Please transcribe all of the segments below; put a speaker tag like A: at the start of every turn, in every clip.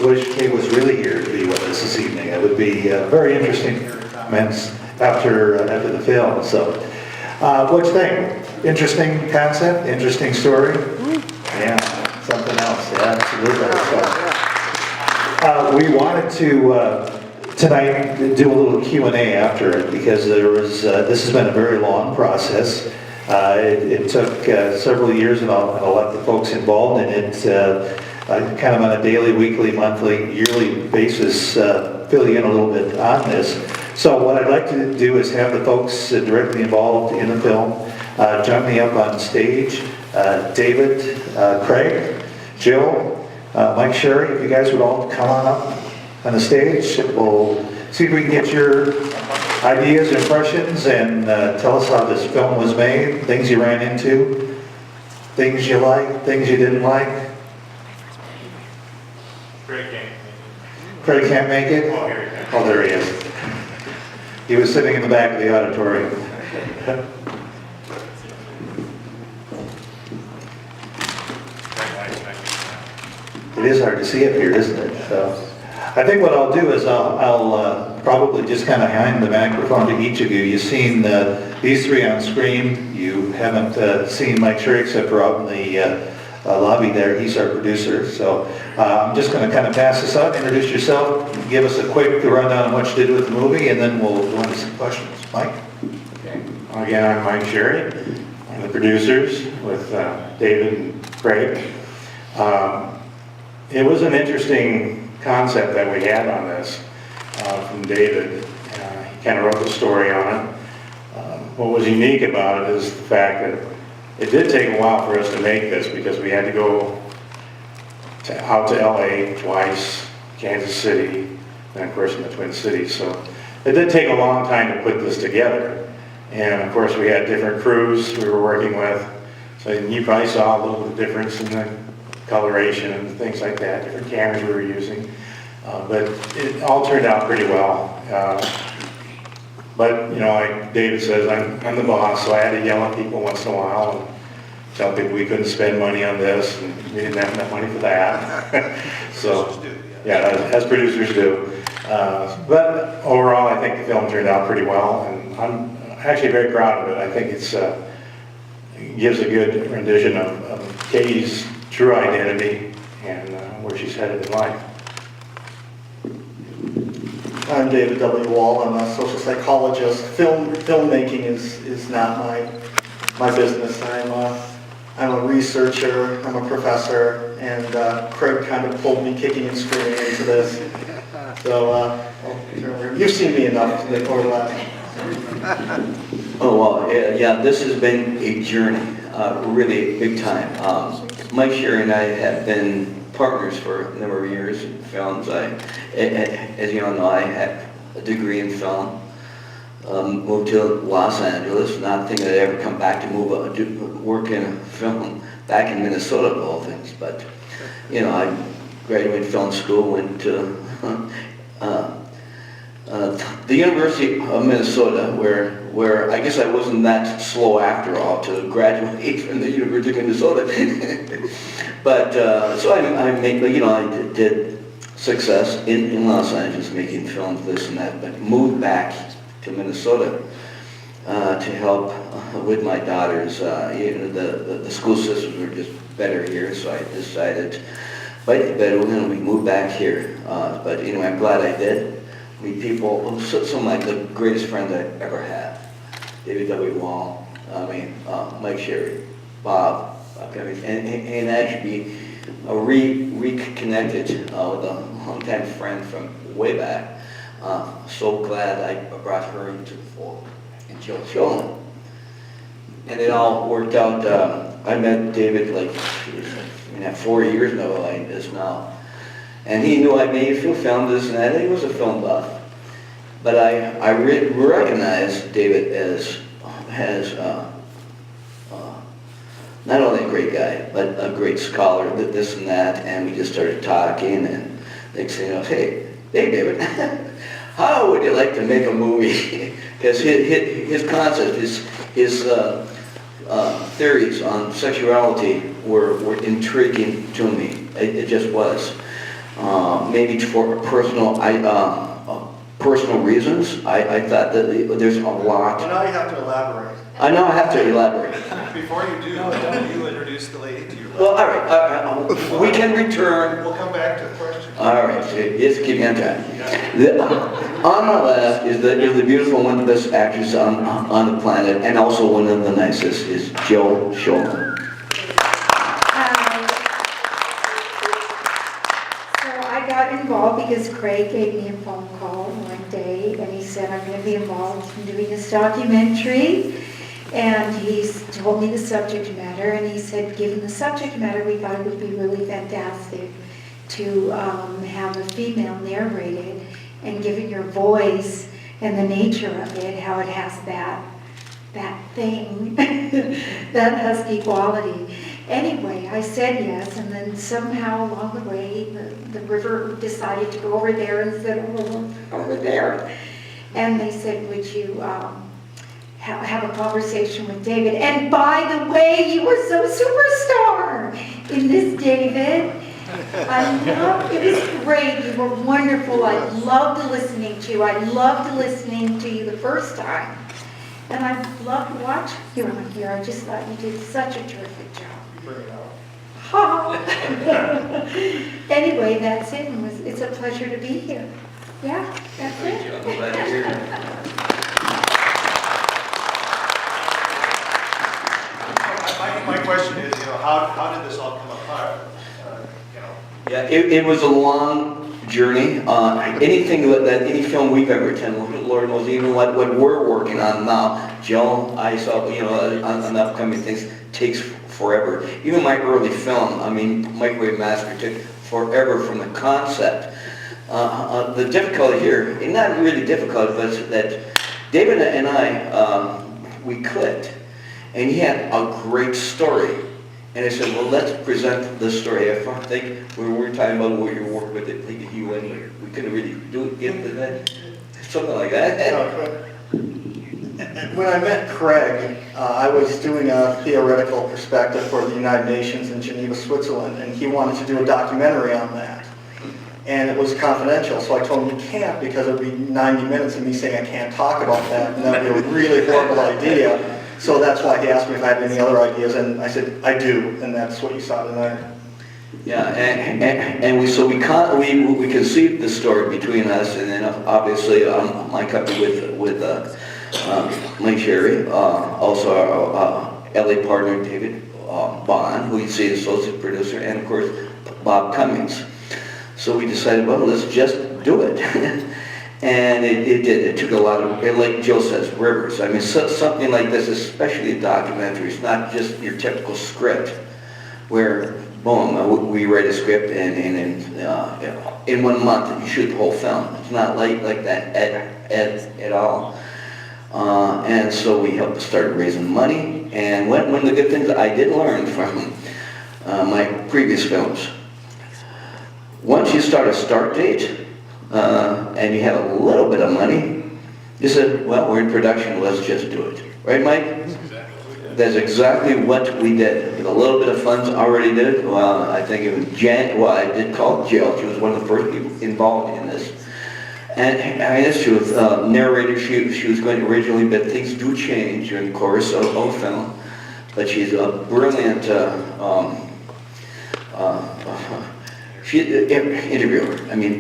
A: wish Kay was really here to be with us this evening. It would be very interesting comments after the film. So, what do you think? Interesting concept, interesting story. Yeah, something else. Yeah, absolutely. So, we wanted to tonight do a little Q&A after it because there was. This has been a very long process. It took several years, and I'll let the folks involved in it kind of on a daily, weekly, monthly, yearly basis fill you in a little bit on this. So what I'd like to do is have the folks directly involved in the film join me up on stage. David, Craig, Jill, Mike Sherry, if you guys would all come on up on the stage. We'll see if we can get your ideas, impressions, and tell us how this film was made, things you ran into, things you liked, things you didn't like.
B: Craig can't make it.
A: Craig can't make it?
B: Oh, here he is.
A: Oh, there he is. He was sitting in the back of the auditorium. It is hard to see up here, isn't it? So, I think what I'll do is I'll probably just kind of hand the microphone to each of you. You've seen these three on screen. You haven't seen Mike Sherry except for out in the lobby there. He's our producer. So I'm just going to kind of pass this out. Introduce yourself. Give us a quick rundown on what you did with the movie, and then we'll go into some questions. Mike?
B: Okay. Again, I'm Mike Sherry. I'm the producers with David and Craig. It was an interesting concept that we had on this from David. He kind of wrote the story on it. What was unique about it is the fact that it did take a while for us to make this because we had to go out to LA twice, Kansas City, and of course in the Twin Cities. So it did take a long time to put this together. And of course we had different crews we were working with. So you probably saw a little difference in the coloration and things like that, different cameras we were using. But it all turned out pretty well. But, you know, like David says, I'm the boss, so I had to yell at people once in a while and tell people we couldn't spend money on this, and we didn't have enough money for that. So, yeah, as producers do. But overall, I think the film turned out pretty well, and I'm actually very proud of it. I think it gives a good rendition of Katie's true identity and where she's headed in life.
C: I'm David W. Wall. I'm a social psychologist. Filmmaking is not my business. I'm a researcher. I'm a professor, and Craig kind of pulled me kicking and screaming into this. So you've seen me enough over the last.
D: Oh well, yeah. This has been a journey, really big time. Mike Sherry and I have been partners for a number of years in films. As you all know, I had a degree in film. Moved to Los Angeles, not thinking I'd ever come back to work in film back in Minnesota of all things. But you know, I graduated film school, went to the University of Minnesota, where I guess I wasn't that slow after all to graduate from the University of Minnesota. But so I made, you know, I did success in Los Angeles making films, this and that, but moved back to Minnesota to help with my daughters. You know, the school systems were just better here, so I decided, bite the bed, we moved back here. But anyway, I'm glad I did. Meet people, some of the greatest friends I ever had. David W. Wall, Mike Sherry, Bob, and actually reconnected with a longtime friend from way back. So glad I brought her into the fold, and Jill Schoen. And it all worked out. I met David like 4 years now, like this now. And he knew I made a few films, this and that. He was a film buff. But I recognized David as not only a great guy, but a great scholar, this and that. And we just started talking, and next thing you know, hey David, how would you like to make a movie? Because his concept, his theories on sexuality were intriguing to me. It just was. maybe for personal reasons. I thought that there's a lot.
C: Well, now you have to elaborate.
D: I know I have to elaborate.
E: Before you do, don't you introduce the lady to your left?
D: Well, all right, we can return.
E: We'll come back to the question.
D: All right, just keep me on time. On my left is the beautiful, one of the best actors on the planet, and also one of the nicest, is Jill Schulman.
F: So I got involved because Craig gave me a phone call one day, and he said, I'm going to be involved in doing this documentary. And he's told me the subject matter, and he said, given the subject matter, we thought it would be really fantastic to have a female narrated, and given your voice and the nature of it, how it has that thing, that husky quality. Anyway, I said yes, and then somehow along the way, the river decided to go over there and said, oh, over there. And they said, would you have a conversation with David? And by the way, you were so superstar in this, David. It was great. You were wonderful. I loved listening to you. I loved listening to you the first time. And I loved watching you on here. I just thought you did such a terrific job.
C: Bring it out.
F: Anyway, that's it. It's a pleasure to be here. Yeah, that's it.
D: I'm glad you're here.
E: My question is, how did this all come apart?
D: Yeah, it was a long journey. Anything that any film we've ever attended, Lord knows, even what we're working on now, Jill, I saw, on upcoming things, takes forever. Even my early film, Microwave Massacre, took forever from the concept. The difficulty here, and not really difficult, but that David and I, we clicked, and he had a great story. And I said, well, let's present the story. I think we were talking about what you worked with at League of UN, we couldn't really do it, get into that, something like that.
C: When I met Craig, I was doing a theoretical perspective for the United Nations in Geneva, Switzerland, and he wanted to do a documentary on that. And it was confidential, so I told him you can't, because it would be 90 minutes of me saying I can't talk about that, and that would be a really horrible idea. So that's why he asked me if I had any other ideas, and I said, I do, and that's what you saw tonight.
D: Yeah, and we conceived the story between us, and then obviously my company with Mike Sherry, also our LA partner David Bond, who you see as associate producer, and of course Bob Cummings. So we decided, well, let's just do it. And it did. It took a lot of, like Jill says, rivers. Something like this, especially a documentary, it's not just your typical script where, boom, we write a script and in 1 month you shoot the whole film. It's not like that at all. And so we helped start raising money. And one of the good things I did learn from my previous films, once you start a start date, and you have a little bit of money, you said, well, we're in production, let's just do it. Right, Mike? That's exactly what we did. With a little bit of funds already did it. Well, I think it was I did call Jill. She was one of the first people involved in this. And it's true, narrator, she was going to originally, but things do change during the course of film. But she's a brilliant interviewer.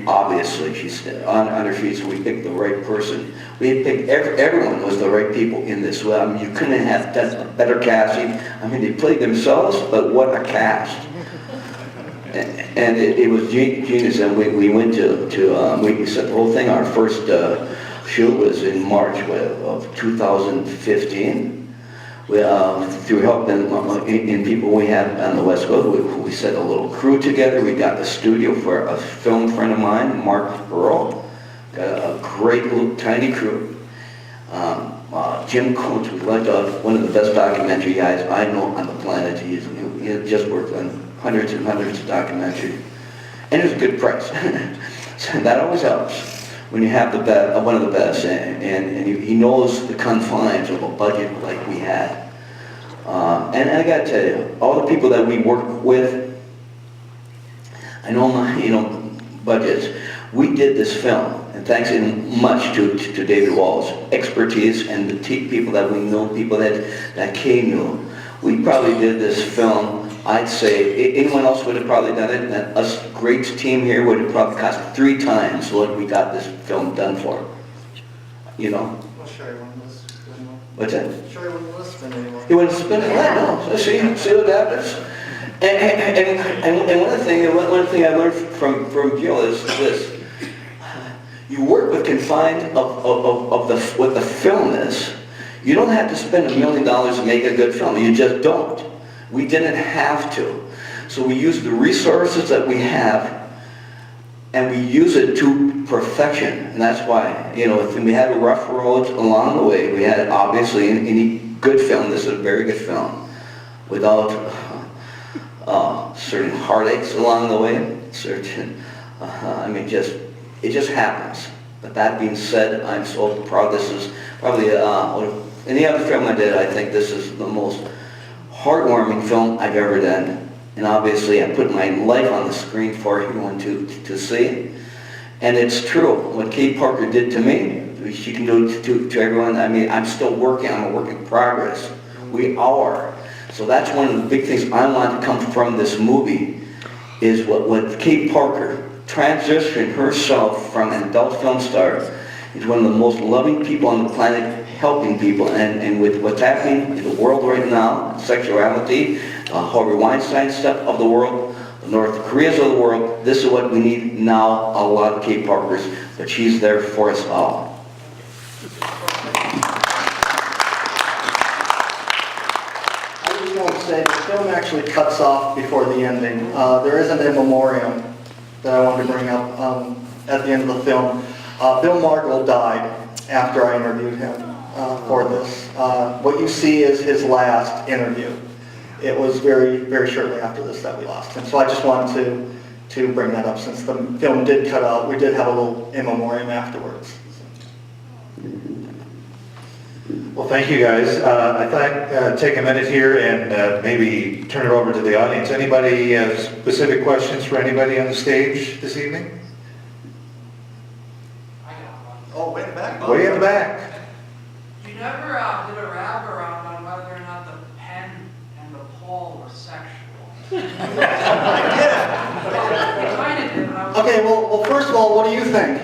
D: Obviously, she's on her feet, so we picked the right person. We picked, everyone was the right people in this. Well, you couldn't have done a better casting. They played themselves, but what a cast. And it was genius, and we went we set the whole thing. Our first shoot was in March of 2015. Through help in people we have on the West Coast, we set a little crew together. We got the studio for a film friend of mine, Mark Earl. Got a great little tiny crew. Jim Coates, we liked one of the best documentary guys I know on the planet. He just worked on hundreds and hundreds of documentaries. And it was a good price. So that always helps when you have one of the best, and he knows the confines of a budget like we had. And I got to tell you, all the people that we work with, I know budgets, we did this film, and thanks in much to David Wall's expertise and the people that we know, people that Kay knew. We probably did this film, I'd say, anyone else would have probably done it, and us great team here would have probably cost 3 times what we got this film done for. You know?
C: Well, Sherry wouldn't listen anymore.
D: What's that?
C: Sherry wouldn't listen anymore.
D: He wouldn't spend it, right? No. See what happens. And one thing I learned from Gil is this. You work with confined of what the film is. You don't have to spend $1 million to make a good film. You just don't. We didn't have to. So we use the resources that we have, and we use it to perfection. And that's why, you know, if we had rough roads along the way, we had obviously any good film. This is a very good film, without certain heartaches along the way. Certain, I mean, it just happens. But that being said, I'm so proud. This is probably any other film I did. I think this is the most heartwarming film I've ever done. And obviously, I put my life on the screen for everyone to see. And it's true. What Kay Parker did to me, she can do it to everyone. I mean, I'm still working. I'm a work in progress. We are. So that's one of the big things I want to come from this movie, is what Kay Parker transitioned herself from an adult film star into one of the most loving people on the planet, helping people. And with what's happening in the world right now, sexuality, Harvey Weinstein stuff of the world, the North Koreas of the world, this is what we need now, a lot of Kay Parkers, but she's there for us all.
C: I just want to say, the film actually cuts off before the ending. There is an in memoriam that I wanted to bring up at the end of the film. Bill Margold died after I interviewed him for this. What you see is his last interview. It was very, very shortly after this that we lost him. So I just wanted to bring that up, since the film did cut out. We did have a little in memoriam afterwards.
A: Well, thank you, guys. I thought I'd take a minute here and maybe turn it over to the audience. Anybody have specific questions for anybody on the stage this evening?
C: Oh, way in the back.
A: Way in the back.
G: You never did a wrap around on whether or not the pen and the Paul were sexual.
C: I did.
G: You kind of did, but I was...
C: Okay, well, first of all, what do you think?